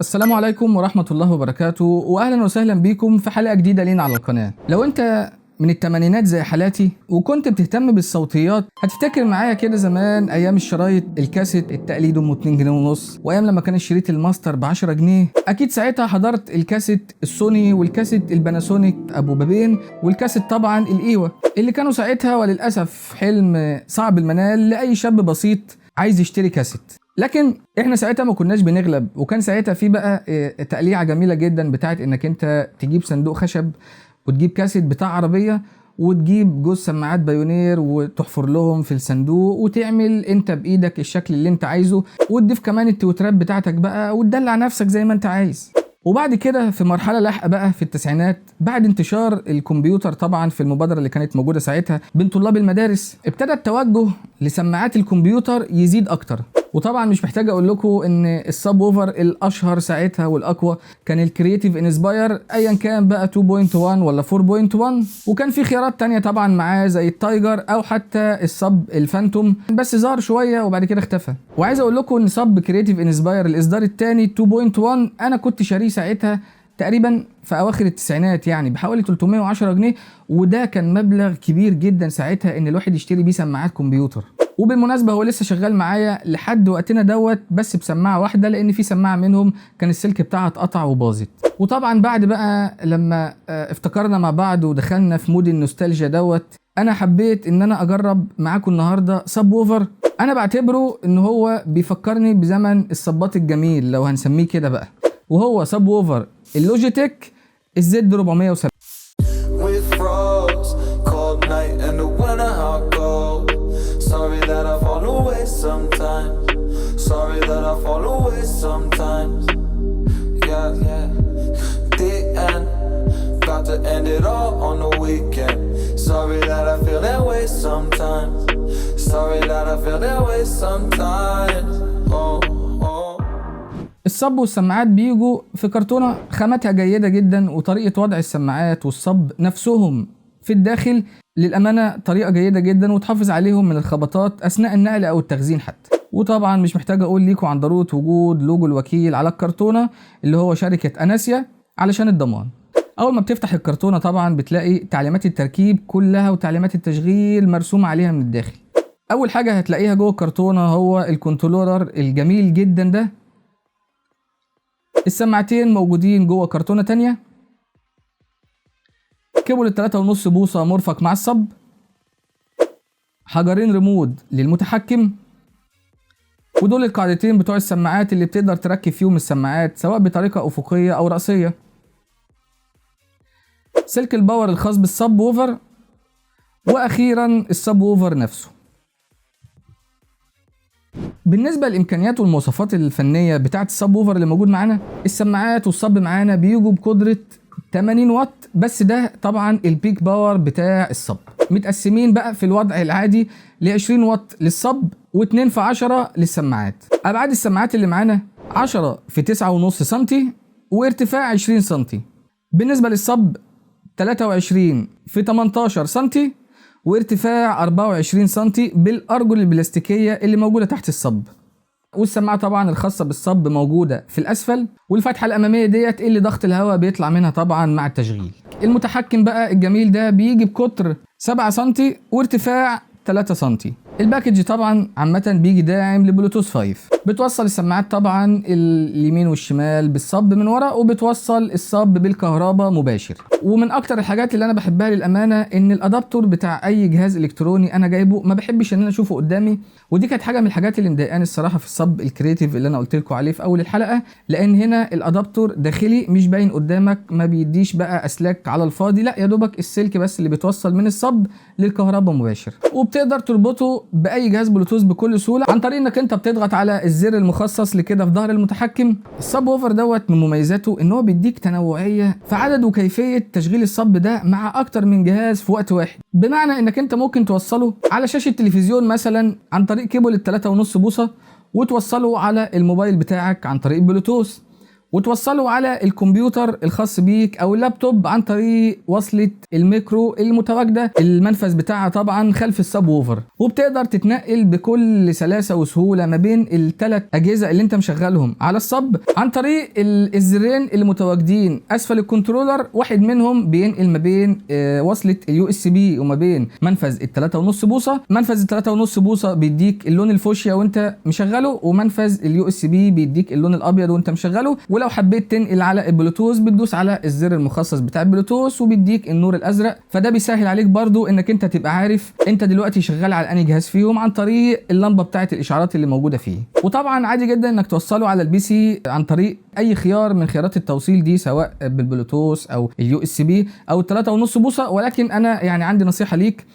السلام عليكم ورحمة الله وبركاته، وأهلا وسهلا بيكم في حلقة جديدة لينا على القناة. لو أنت من التمانينات زي حالاتي وكنت بتهتم بالصوتيات، هتفتكر معايا كده زمان أيام الشرايط الكاسيت التقليد أم 2 جنيه ونص، وأيام لما كان الشريط الماستر ب10 جنيه. أكيد ساعتها حضرت الكاسيت السوني والكاسيت الباناسونيك أبو بابين والكاسيت طبعا الإيوة، اللي كانوا ساعتها وللأسف حلم صعب المنال لأي شاب بسيط عايز يشتري كاسيت. لكن احنا ساعتها ما كناش بنغلب، وكان ساعتها في بقى تقليعه جميله جدا بتاعت انك انت تجيب صندوق خشب وتجيب كاسيت بتاع عربيه وتجيب جوز سماعات بايونير وتحفر لهم في الصندوق وتعمل انت بايدك الشكل اللي انت عايزه، وتضيف كمان التوترات بتاعتك بقى وتدلع نفسك زي ما انت عايز. وبعد كده في مرحله لاحقه بقى في التسعينات، بعد انتشار الكمبيوتر طبعا في المبادره اللي كانت موجوده ساعتها بين طلاب المدارس، ابتدى التوجه لسماعات الكمبيوتر يزيد اكتر. وطبعا مش محتاج اقول لكم ان السب ووفر الاشهر ساعتها والاقوى كان الكرييتيف انسباير، ايا كان بقى 2.1 ولا 4.1، وكان في خيارات تانية طبعا معاه زي التايجر او حتى السب الفانتوم، بس ظهر شويه وبعد كده اختفى. وعايز اقول لكم ان سب كرييتيف انسباير الاصدار الثاني 2.1 انا كنت شاريه ساعتها تقريبا في اواخر التسعينات، يعني بحوالي 310 جنيه، وده كان مبلغ كبير جدا ساعتها ان الواحد يشتري بيه سماعات كمبيوتر. وبالمناسبه هو لسه شغال معايا لحد وقتنا دوت، بس بسماعه واحده لان في سماعه منهم كان السلك بتاعها اتقطع وباظت. وطبعا بعد بقى لما افتكرنا مع بعض ودخلنا في مود النوستالجيا دوت، انا حبيت ان انا اجرب معاكم النهارده سب ووفر. انا بعتبره ان هو بيفكرني بزمن الصبات الجميل لو هنسميه كده بقى، وهو سب ووفر اللوجيتك الزد 470. Sorry that I fall away sometimes. Sorry that I fall away sometimes. Yeah, yeah. The end. Got to end it all on the weekend. Sorry that I feel that way sometimes. Sorry that I feel that way sometimes. Oh, oh. الصب والسماعات بيجوا في كرتونة خامتها جيدة جدا، وطريقة وضع السماعات والصب نفسهم في الداخل للأمانة طريقة جيدة جدا، وتحافظ عليهم من الخبطات أثناء النقل أو التخزين حتى. وطبعا مش محتاج أقول ليكم عن ضرورة وجود لوجو الوكيل على الكرتونة اللي هو شركة أناسيا علشان الضمان. أول ما بتفتح الكرتونة طبعا بتلاقي تعليمات التركيب كلها وتعليمات التشغيل مرسومة عليها من الداخل. أول حاجة هتلاقيها جوه الكرتونة هو الكنترولر الجميل جدا ده. السماعتين موجودين جوه كرتونة تانية، كيبل 3.5 بوصة مرفق مع الصب، حجرين ريموت للمتحكم، ودول القاعدتين بتوع السماعات اللي بتقدر تركب فيهم السماعات سواء بطريقة أفقية أو رأسية، سلك الباور الخاص بالسب ووفر، وأخيرا السب ووفر نفسه. بالنسبة للإمكانيات والمواصفات الفنية بتاعة السب ووفر اللي موجود معانا، السماعات والصب معانا بيجوا بقدرة 80 واط، بس ده طبعا البيك باور بتاع الصب. متقسمين بقى في الوضع العادي ل 20 واط للصب و2 في 10 للسماعات. ابعاد السماعات اللي معانا 10 في 9.5 سم وارتفاع 20 سم. بالنسبه للصب 23 في 18 سم وارتفاع 24 سم بالارجل البلاستيكيه اللي موجوده تحت الصب. والسماعه طبعا الخاصه بالصب موجوده في الاسفل، والفتحه الاماميه ديت اللي ضغط الهواء بيطلع منها طبعا مع التشغيل. المتحكم بقى الجميل ده بيجي بقطر 7 سم وارتفاع 3 سم. الباكج طبعا عامه بيجي داعم لبلوتوث 5، بتوصل السماعات طبعا اليمين والشمال بالصب من ورا، وبتوصل الصب بالكهرباء مباشر. ومن اكتر الحاجات اللي انا بحبها للامانه ان الادابتور بتاع اي جهاز الكتروني انا جايبه ما بحبش ان انا اشوفه قدامي، ودي كانت حاجه من الحاجات اللي مضايقاني الصراحه في الصب الكرييتيف اللي انا قلت لكم عليه في اول الحلقه، لان هنا الادابتور داخلي مش باين قدامك، ما بيديش بقى اسلاك على الفاضي، لا يا دوبك السلك بس اللي بيتوصل من الصب للكهرباء مباشر، وبتقدر تربطه باي جهاز بلوتوث بكل سهوله عن طريق انك انت بتضغط على الزر المخصص لكده في ظهر المتحكم. السب ووفر دوت من مميزاته ان هو بيديك تنوعيه في عدد وكيفيه تشغيل الصب ده مع اكتر من جهاز في وقت واحد، بمعنى انك انت ممكن توصله على شاشه تلفزيون مثلا عن طريق كيبل 3.5 بوصه، وتوصله على الموبايل بتاعك عن طريق بلوتوث، وتوصله على الكمبيوتر الخاص بيك او اللابتوب عن طريق وصلة الميكرو المتواجدة المنفذ بتاعها طبعا خلف السب ووفر، وبتقدر تتنقل بكل سلاسة وسهولة ما بين الثلاث اجهزة اللي انت مشغلهم على الصب عن طريق الزرين اللي متواجدين اسفل الكنترولر. واحد منهم بينقل ما بين وصلة اليو اس بي وما بين منفذ ال3.5 بوصة. منفذ ال3.5 بوصة بيديك اللون الفوشيا وانت مشغله، ومنفذ اليو اس بي بيديك اللون الابيض وانت مشغله. ولو حبيت تنقل على البلوتوث بتدوس على الزر المخصص بتاع البلوتوث وبيديك النور الازرق. فده بيسهل عليك برضو انك انت تبقى عارف انت دلوقتي شغال على انهي جهاز فيهم عن طريق اللمبه بتاعه الاشعارات اللي موجوده فيه. وطبعا عادي جدا انك توصله على البي سي عن طريق اي خيار من خيارات التوصيل دي، سواء بالبلوتوث او اليو اس بي او ال3.5 بوصه. ولكن انا يعني عندي نصيحه ليك،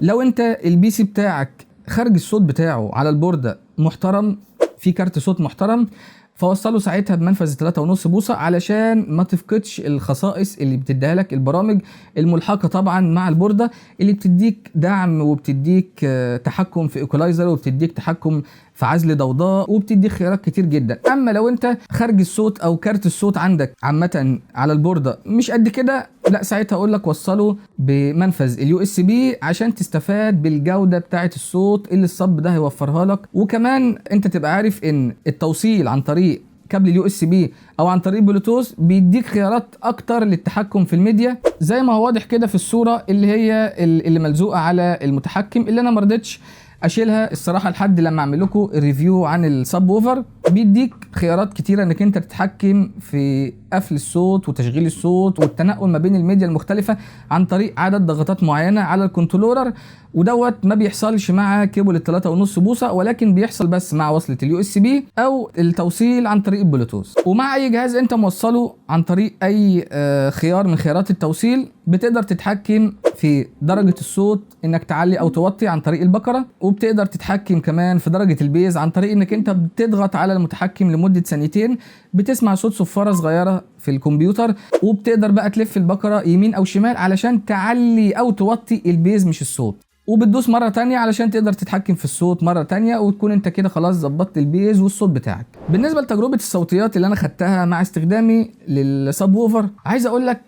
لو انت البي سي بتاعك خارج الصوت بتاعه على البورده محترم، في كارت صوت محترم، فوصله ساعتها بمنفذ 3.5 بوصة علشان ما تفقدش الخصائص اللي بتديها لك البرامج الملحقة طبعا مع البوردة، اللي بتديك دعم وبتديك تحكم في ايكولايزر وبتديك تحكم في عزل ضوضاء وبتديك خيارات كتير جدا. اما لو انت خارج الصوت او كارت الصوت عندك عامة على البوردة مش قد كده، لا ساعتها اقول لك وصله بمنفذ اليو اس بي عشان تستفاد بالجودة بتاعة الصوت اللي الصب ده هيوفرها لك. وكمان انت تبقى عارف ان التوصيل عن طريق كابل اليو اس بي او عن طريق بلوتوث بيديك خيارات اكتر للتحكم في الميديا، زي ما هو واضح كده في الصورة اللي هي اللي ملزوقة على المتحكم، اللي انا مرضتش اشيلها الصراحه لحد لما اعمل لكم الريفيو عن السب ووفر. بيديك خيارات كتيره انك انت تتحكم في قفل الصوت وتشغيل الصوت والتنقل ما بين الميديا المختلفه عن طريق عدد ضغطات معينه على الكنترولر. ودوت ما بيحصلش مع كيبل ال3.5 بوصه، ولكن بيحصل بس مع وصله اليو اس بي او التوصيل عن طريق البلوتوث. ومع اي جهاز انت موصله عن طريق اي خيار من خيارات التوصيل بتقدر تتحكم في درجه الصوت انك تعلي او توطي عن طريق البكره، وبتقدر تتحكم كمان في درجه البيز عن طريق انك انت بتضغط على المتحكم لمده ثانيتين بتسمع صوت صفاره صغيره في الكمبيوتر، وبتقدر بقى تلف البكره يمين او شمال علشان تعلي او توطي البيز مش الصوت، وبتدوس مره تانية علشان تقدر تتحكم في الصوت مره تانية، وتكون انت كده خلاص ظبطت البيز والصوت بتاعك. بالنسبه لتجربه الصوتيات اللي انا خدتها مع استخدامي للسب ووفر، عايز اقول لك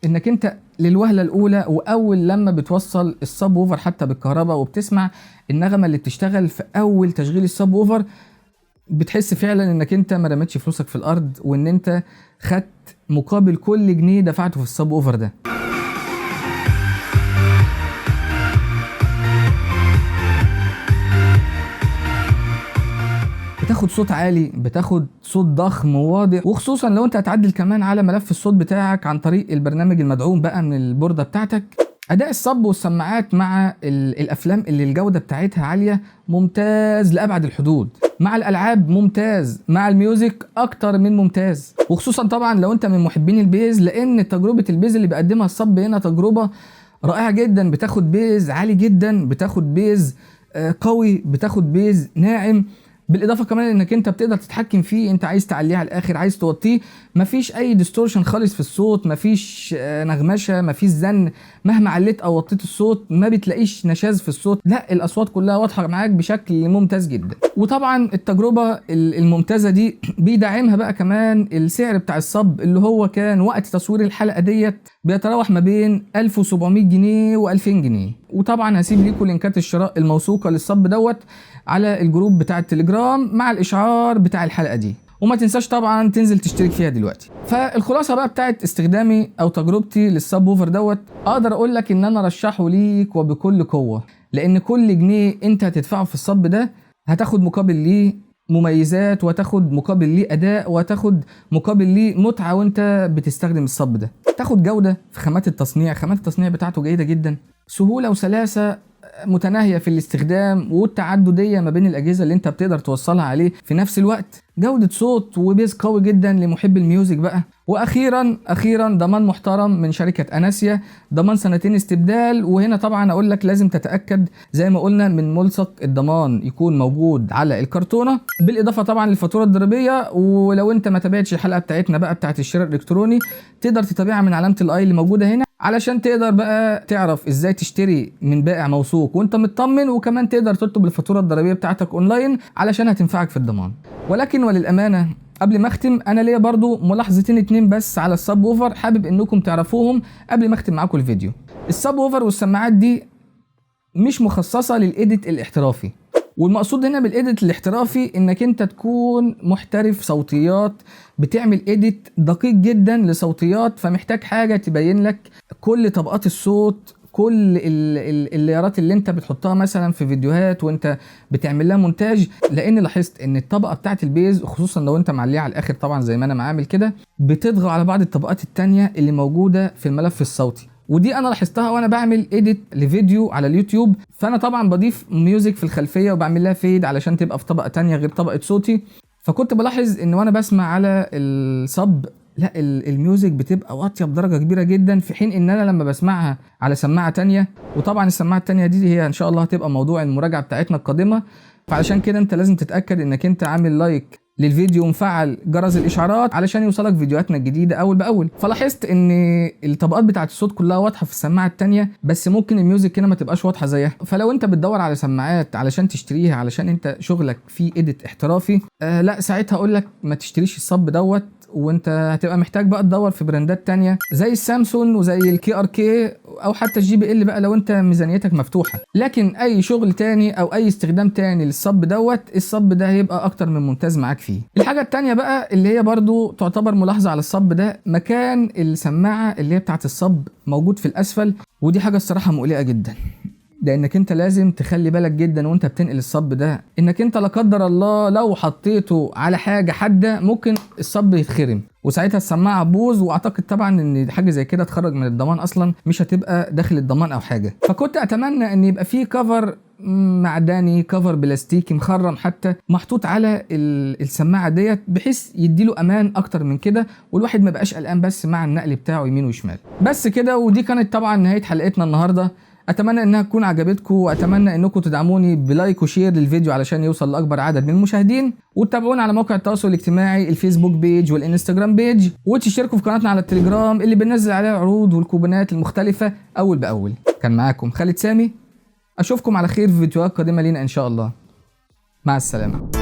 انك انت للوهله الاولى واول لما بتوصل السب ووفر حتى بالكهرباء وبتسمع النغمه اللي بتشتغل في اول تشغيل السب ووفر، بتحس فعلا انك انت ما رميتش فلوسك في الارض، وان انت خدت مقابل كل جنيه دفعته في السب ووفر ده. بتاخد صوت عالي، بتاخد صوت ضخم وواضح، وخصوصا لو انت هتعدل كمان على ملف الصوت بتاعك عن طريق البرنامج المدعوم بقى من البوردة بتاعتك. اداء الصب والسماعات مع الافلام اللي الجودة بتاعتها عالية ممتاز لابعد الحدود، مع الالعاب ممتاز، مع الميوزك اكتر من ممتاز، وخصوصا طبعا لو انت من محبين البيز، لان تجربة البيز اللي بيقدمها الصب هنا تجربة رائعة جدا. بتاخد بيز عالي جدا، بتاخد بيز قوي، بتاخد بيز ناعم، بالاضافه كمان انك انت بتقدر تتحكم فيه، انت عايز تعليه على الاخر، عايز توطيه، مفيش اي ديستورشن خالص في الصوت، مفيش نغمشه، مفيش زن، مهما عليت او وطيت الصوت ما بتلاقيش نشاز في الصوت، لا الاصوات كلها واضحه معاك بشكل ممتاز جدا. وطبعا التجربه الممتازه دي بيدعمها بقى كمان السعر بتاع الصب، اللي هو كان وقت تصوير الحلقه ديت بيتراوح ما بين 1700 جنيه و2000 جنيه. وطبعا هسيب لكم لينكات الشراء الموثوقه للصب دوت على الجروب بتاع التليجرام مع الاشعار بتاع الحلقه دي، وما تنساش طبعا تنزل تشترك فيها دلوقتي. فالخلاصه بقى بتاعت استخدامي او تجربتي للسب ووفر دوت، اقدر اقول لك ان انا ارشحه ليك وبكل قوه، لان كل جنيه انت هتدفعه في الصب ده هتاخد مقابل ليه مميزات، وتاخد مقابل ليه اداء، وتاخد مقابل ليه متعه وانت بتستخدم الصب ده. تاخد جوده في خامات التصنيع، خامات التصنيع بتاعته جيده جدا، سهوله وسلاسه متناهيه في الاستخدام، والتعدديه ما بين الاجهزه اللي انت بتقدر توصلها عليه في نفس الوقت، جوده صوت وبيز قوي جدا لمحب الميوزك بقى. واخيرا ضمان محترم من شركه اناسيا، ضمان 2 استبدال. وهنا طبعا اقول لك لازم تتاكد زي ما قلنا من ملصق الضمان يكون موجود على الكرتونه، بالاضافه طبعا للفاتوره الضريبيه. ولو انت ما تابعتش الحلقه بتاعتنا بقى بتاعت الشراء الالكتروني، تقدر تتابعها من علامه الاي اللي موجوده هنا علشان تقدر بقى تعرف ازاي تشتري من بائع موثوق وانت مطمن، وكمان تقدر تطلب الفاتوره الضريبيه بتاعتك اونلاين علشان هتنفعك في الضمان. ولكن وللامانه قبل ما اختم انا ليا برضو ملاحظتين 2 بس على السب ووفر حابب انكم تعرفوهم قبل ما اختم معاكم الفيديو. السب ووفر والسماعات دي مش مخصصة للإيديت الاحترافي، والمقصود هنا بالإيديت الاحترافي انك انت تكون محترف صوتيات، بتعمل إيديت دقيق جدا لصوتيات، فمحتاج حاجة تبين لك كل طبقات الصوت، كل الليارات اللي انت بتحطها مثلا في فيديوهات وانت بتعمل لها مونتاج. لان لاحظت ان الطبقه بتاعت البيز خصوصا لو انت معليها على الاخر طبعا زي ما انا عامل كده، بتطغى على بعض الطبقات التانية اللي موجوده في الملف الصوتي، ودي انا لاحظتها وانا بعمل اديت لفيديو على اليوتيوب. فانا طبعا بضيف ميوزك في الخلفيه وبعمل لها فيد علشان تبقى في طبقه تانية غير طبقه صوتي. فكنت بلاحظ ان وانا بسمع على الصب لا الميوزك بتبقى واطيه بدرجه كبيره جدا، في حين ان انا لما بسمعها على سماعه تانية، وطبعا السماعه التانية دي هي ان شاء الله هتبقى موضوع المراجعه بتاعتنا القادمه، فعلشان كده انت لازم تتاكد انك انت عامل لايك للفيديو ومفعل جرس الاشعارات علشان يوصلك فيديوهاتنا الجديده اول باول. فلاحظت ان الطبقات بتاعه الصوت كلها واضحه في السماعه التانية، بس ممكن الميوزك هنا ما تبقاش واضحه زيها. فلو انت بتدور على سماعات علشان تشتريها علشان انت شغلك فيه اديت احترافي، لا ساعتها اقول لك ما تشتريش الصب دوت، وانت هتبقى محتاج بقى تدور في براندات تانية زي السامسونج وزي الكي ار كي او حتى الجي بي ال بقى لو انت ميزانيتك مفتوحه. لكن اي شغل تاني او اي استخدام تاني للصب دوت، الصب ده هيبقى اكتر من ممتاز معاك فيه. الحاجه التانية بقى اللي هي برضو تعتبر ملاحظه على الصب ده، مكان السماعه اللي هي بتاعه الصب موجود في الاسفل، ودي حاجه الصراحه مقلقه جدا، لانك انت لازم تخلي بالك جدا وانت بتنقل الصب ده، انك انت لا قدر الله لو حطيته على حاجه حاده ممكن الصب يتخرم وساعتها السماعه تبوظ، واعتقد طبعا ان حاجه زي كده تخرج من الضمان، اصلا مش هتبقى داخل الضمان او حاجه. فكنت اتمنى ان يبقى فيه كفر معدني، كفر بلاستيكي مخرم حتى محطوط على السماعه ديت، بحيث يديله امان اكتر من كده، والواحد ما بقاش قلقان بس مع النقل بتاعه يمين وشمال. بس كده، ودي كانت طبعا نهايه حلقتنا النهارده. اتمنى انها تكون عجبتكم، واتمنى انكم تدعموني بلايك وشير للفيديو علشان يوصل لاكبر عدد من المشاهدين، وتتابعونا على مواقع التواصل الاجتماعي الفيسبوك بيج والانستجرام بيج، وتشتركوا في قناتنا على التليجرام اللي بننزل عليها العروض والكوبونات المختلفه اول باول. كان معاكم خالد سامي، اشوفكم على خير في فيديوهات قادمه لينا ان شاء الله. مع السلامه.